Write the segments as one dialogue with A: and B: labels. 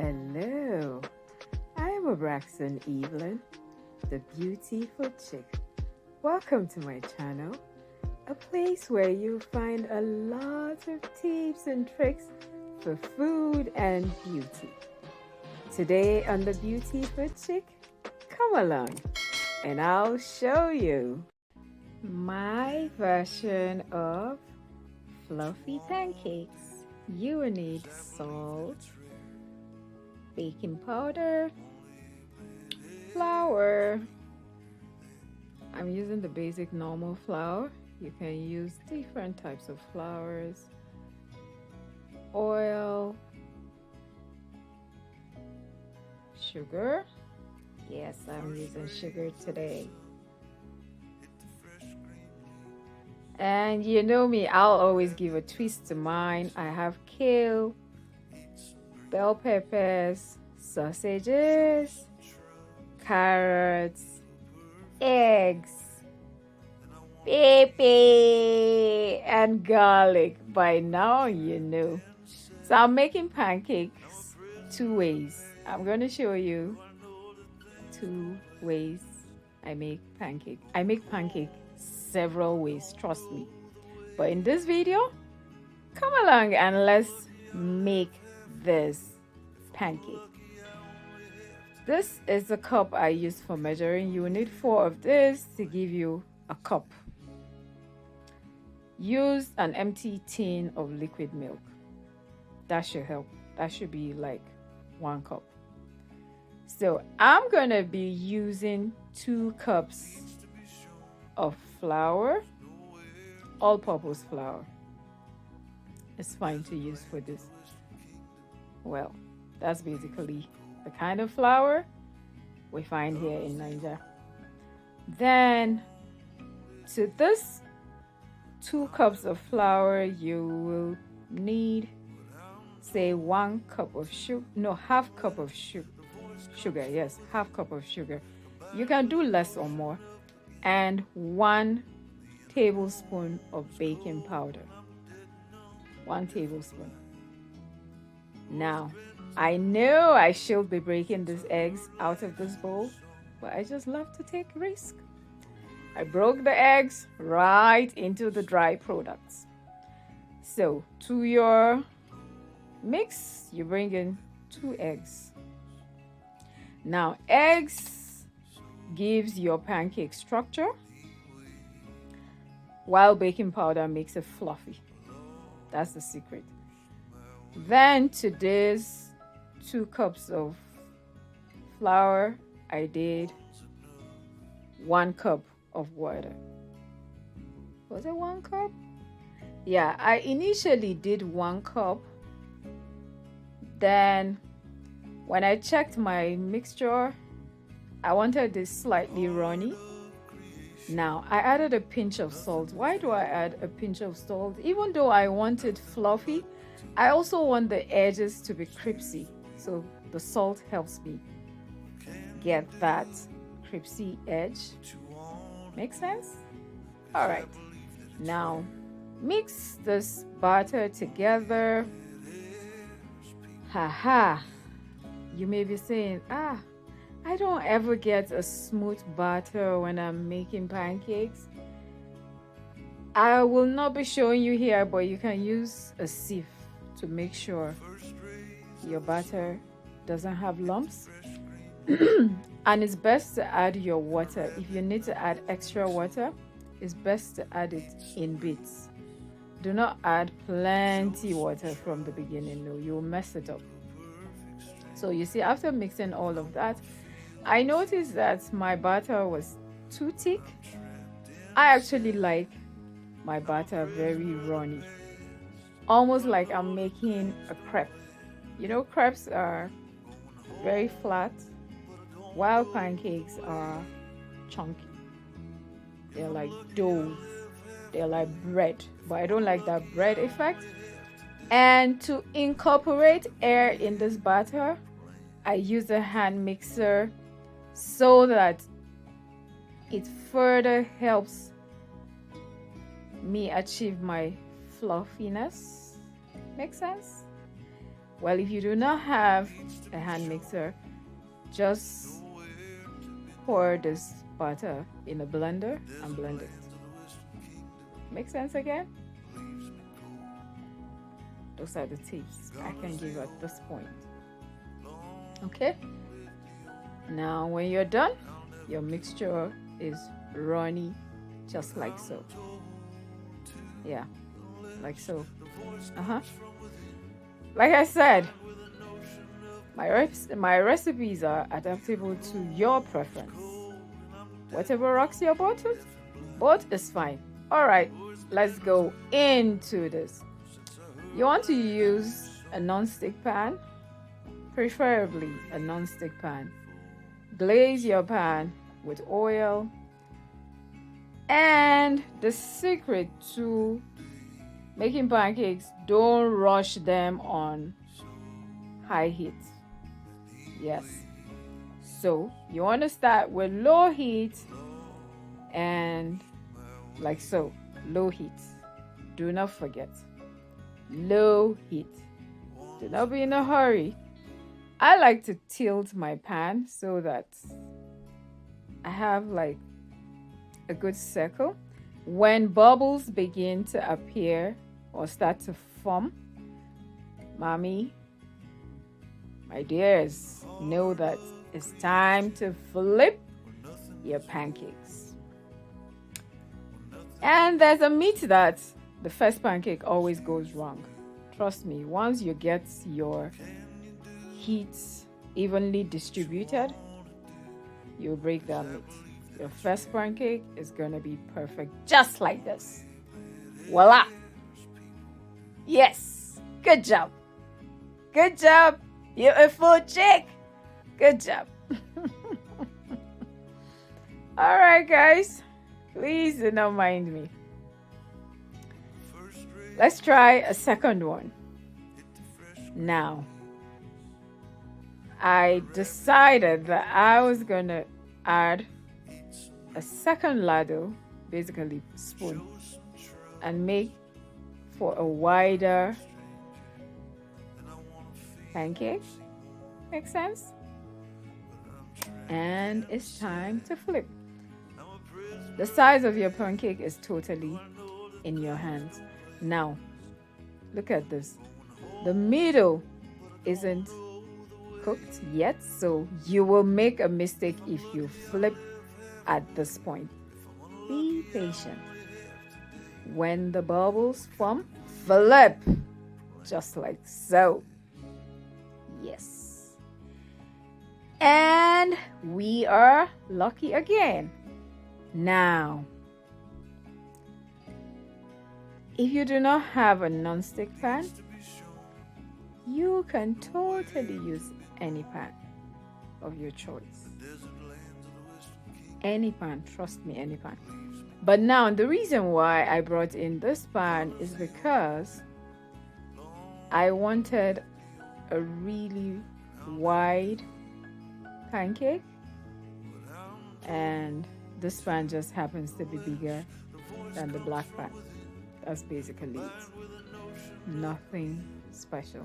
A: Hello, I'm Braxton Evelyn, the Beauty Food Chick. Welcome to my channel, a place where you'll find a lot of tips and tricks for food and beauty. Today on the Beauty Food Chick, come along and I'll show you my version of fluffy pancakes. You will need salt, baking powder, flour. I'm using the basic normal flour. You can use different types of flours, oil, sugar. Yes, I'm using sugar today. And you know me, I'll always give a twist to mine. I have kale, bell peppers, sausages, carrots, eggs, pepper, and garlic. By now you know. So I'm making pancakes two ways. I'm going to show you two ways I make pancake. I make pancake several ways, trust me. But in this video, come along and let's make this pancake. This is the cup I use for measuring. You will need 4 of this to give you a cup. Use an empty tin of liquid milk. That should help. That should be like 1 cup. So I'm gonna be using 2 cups of flour, all-purpose flour. It's fine to use for this. Well, that's basically the kind of flour we find here in Nigeria. Then to this 2 cups of flour, you will need, say, 1 cup of sugar. No, half cup of sugar. Yes, half cup of sugar. You can do less or more. And 1 tablespoon of baking powder. 1 tablespoon. Now, I know I should be breaking these eggs out of this bowl, but I just love to take risk. I broke the eggs right into the dry products. So to your mix, you bring in 2 eggs. Now, eggs gives your pancake structure, while baking powder makes it fluffy. That's the secret. Then to this 2 cups of flour, I did 1 cup of water. Was it 1 cup? Yeah, I initially did 1 cup. Then when I checked my mixture, I wanted this slightly runny. Now I added a pinch of salt. Why do I add a pinch of salt? Even though I want it fluffy, I also want the edges to be crispy. So the salt helps me get that crispy edge. Make sense? All right. Now mix this batter together. Haha. You may be saying, I don't ever get a smooth batter when I'm making pancakes. I will not be showing you here, but you can use a sieve to make sure your batter doesn't have lumps. And it's best to add your water. If you need to add extra water, it's best to add it in bits. Do not add plenty water from the beginning. No, you'll mess it up. So you see, after mixing all of that, I noticed that my batter was too thick. I actually like my batter very runny, almost like I'm making a crepe. You know, crepes are very flat, while pancakes are chunky. They're like doughs. They're like bread, but I don't like that bread effect. And to incorporate air in this batter, I use a hand mixer so that it further helps me achieve my fluffiness. Make sense? Well, if you do not have a hand mixer, just pour this butter in a blender and blend it. Make sense again? Those are the tips I can give at this point. Okay? Now, when you're done, your mixture is runny, just like so. Yeah, like so. Like I said, my recipes are adaptable to your preference. Whatever rocks your boat is fine. All right, let's go into this. You want to use a non-stick pan, preferably a non-stick pan. Glaze your pan with oil. And the secret to making pancakes, don't rush them on high heat. Yes. So you want to start with low heat and like so, low heat. Do not forget. Low heat. Do not be in a hurry. I like to tilt my pan so that I have like a good circle. When bubbles begin to appear or start to form, mommy, my dears, know that it's time to flip your pancakes. And there's a myth that the first pancake always goes wrong. Trust me, once you get your heat evenly distributed, you'll break that myth. Your first pancake is gonna be perfect, just like this. Voila! Yes! Good job! Good job, beautiful chick! Good job! Alright, guys, please do not mind me. Let's try a second one. Now, I decided that I was gonna add a second ladle, basically spoon, and make for a wider pancake. Make sense? And it's time to flip. The size of your pancake is totally in your hands. Now, look at this. The middle isn't cooked yet, so you will make a mistake if you flip at this point. Be patient. When the bubbles form, flip, just like so. Yes. And we are lucky again. Now, if you do not have a non-stick pan, you can totally use any pan of your choice. Any pan, trust me, any pan. But now the reason why I brought in this pan is because I wanted a really wide pancake, and this pan just happens to be bigger than the black pan. That's basically it. Nothing special.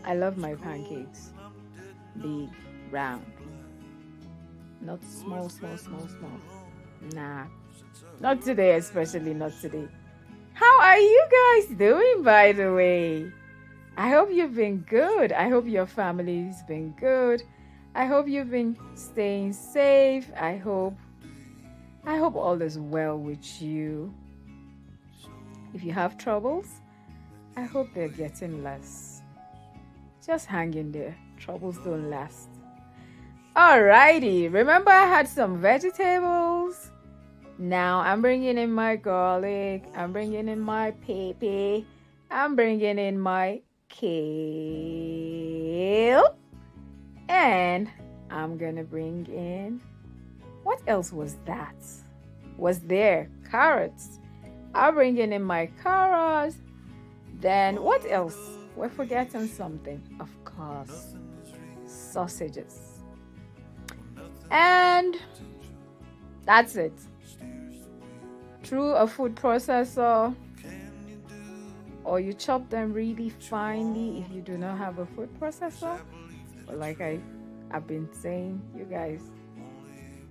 A: I love my pancakes big, round. Not small. Nah, not today, especially not today. How are you guys doing, by the way? I hope you've been good. I hope your family's been good. I hope you've been staying safe. I hope all is well with you. If you have troubles, I hope they're getting less. Just hang in there. Troubles don't last. Alrighty, remember I had some vegetables. Now I'm bringing in my garlic. I'm bringing in my pepper. I'm bringing in my kale. And I'm gonna bring in, what else was that? Was there carrots? I'm bringing in my carrots. Then what else? We're forgetting something. Of course, sausages. And that's it. Through a food processor, or you chop them really finely if you do not have a food processor. But like I've been saying, you guys,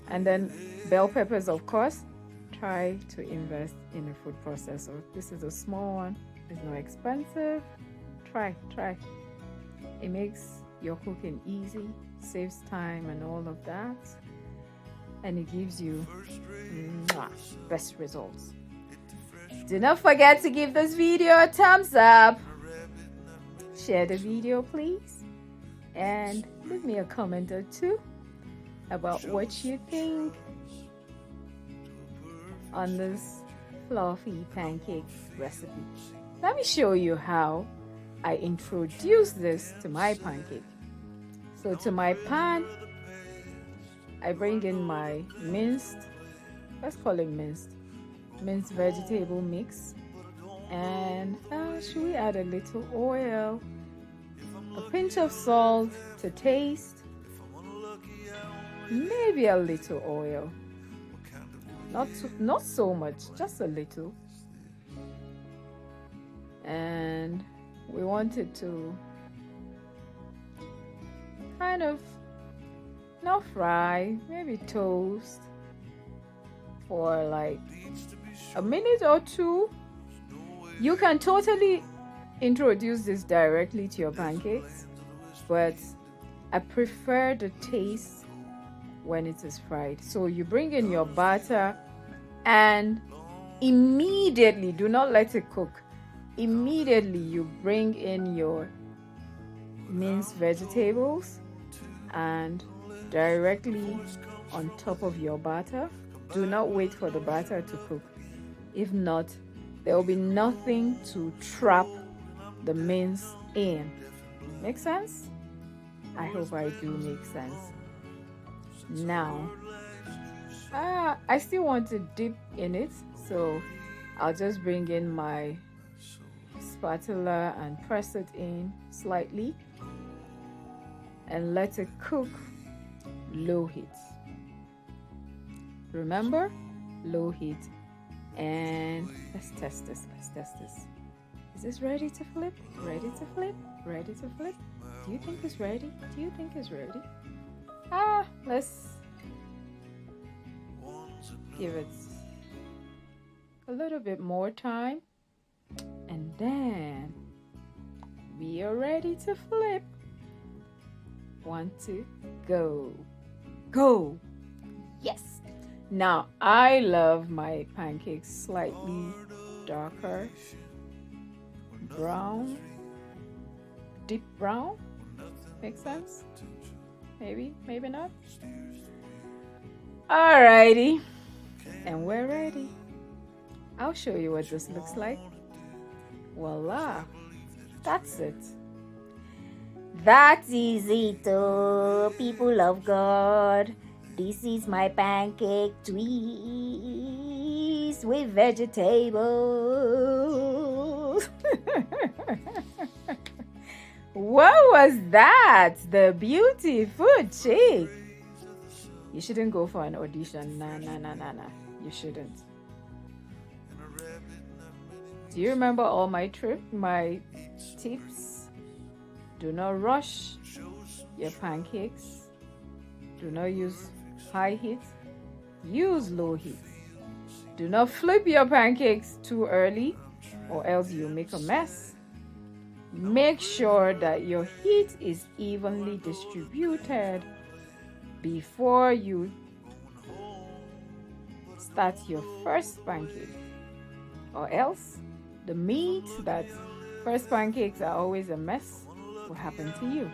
A: and then bell peppers, of course, try to invest in a food processor. This is a small one, it's not expensive. Try. It makes your cooking easy, saves time and all of that, and it gives you best results. Do not forget to give this video a thumbs up. Share the video, please, and leave me a comment or two about what you think on this fluffy pancake recipe. Let me show you how I introduce this to my pancake. So to my pan, I bring in my minced, let's call it minced vegetable mix. And should we add a little oil, a pinch of salt to taste, maybe a little oil, not so much, just a little. And we want it to kind of not fry, maybe toast for like a minute or two. You can totally introduce this directly to your pancakes, but I prefer the taste when it is fried. So you bring in your batter and immediately, do not let it cook. Immediately you bring in your minced vegetables and directly on top of your batter. Do not wait for the batter to cook. If not, there will be nothing to trap the mince in. Make sense? I hope I do make sense. Now, I still want to dip in it, so I'll just bring in my spatula and press it in slightly and let it cook low heat. Remember, low heat. And let's test this. Is this ready to flip? Ready to flip? Do you think it's ready? Let's give it a little bit more time, and then we are ready to flip. 1, 2, go. Yes. Now I love my pancakes slightly darker brown, deep brown. Make sense? Maybe not. Alrighty, and we're ready. I'll show you what this looks like. Voila, that's it.
B: That's easy too, people of God. This is my pancake twist with vegetables.
A: What was that? The beauty food chick. You shouldn't go for an audition. Nah. You shouldn't. Do you remember all my tips? Do not rush your pancakes. Do not use high heat. Use low heat. Do not flip your pancakes too early, or else you make a mess. Make sure that your heat is evenly distributed before you start your first pancake, or else the meat that first pancakes are always a mess will happen to you.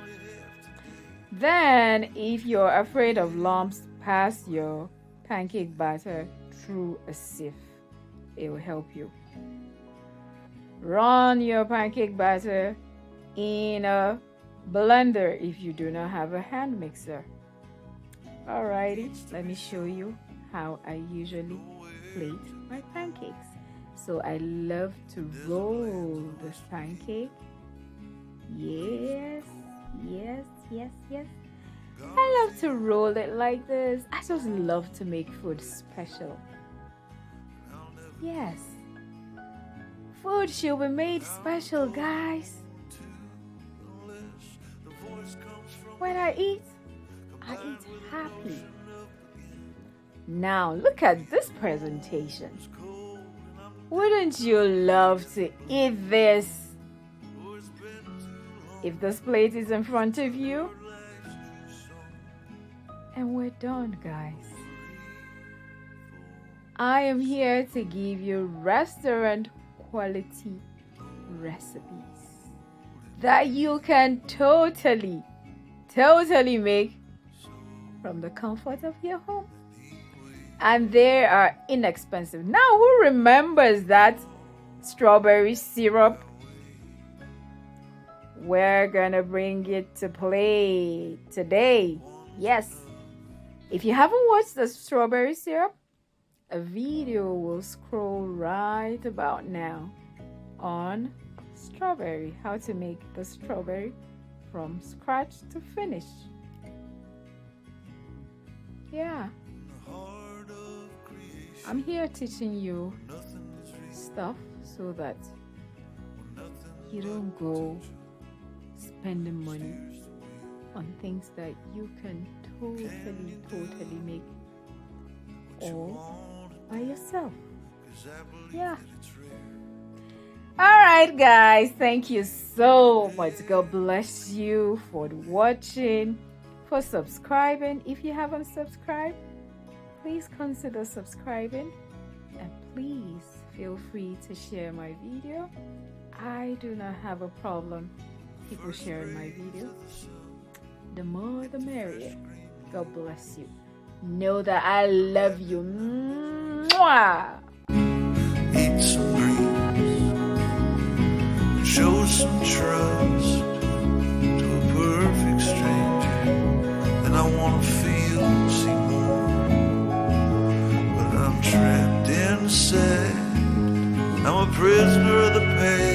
A: Then, if you're afraid of lumps, pass your pancake batter through a sieve. It will help you. Run your pancake batter in a blender if you do not have a hand mixer. Alrighty, let me show you how I usually plate my pancakes. So I love to roll this pancake. Yes. I love to roll it like this. I just love to make food special. Yes. Food should be made special, guys. When I eat happy. Now, look at this presentation. Wouldn't you love to eat this? If this plate is in front of you. And we're done, guys. I am here to give you restaurant quality recipes that you can totally make from the comfort of your home. And they are inexpensive. Now, who remembers that strawberry syrup? We're gonna bring it to play today. Yes. If you haven't watched the strawberry syrup, a video will scroll right about now on strawberry, how to make the strawberry from scratch to finish. Yeah. I'm here teaching you stuff so that you don't go spending money on things that you can totally make all by yourself. Yeah. All right, guys, thank you so much. God bless you for watching, for subscribing. If you haven't subscribed, please consider subscribing, and please feel free to share my video. I do not have a problem people sharing my video. The more the merrier. God bless you. Know that I love you. Mwah!
C: Eat some greens, show some trust to a perfect stranger. Then I wanna feel and see more, but I'm trapped inside. I'm a prisoner of the past.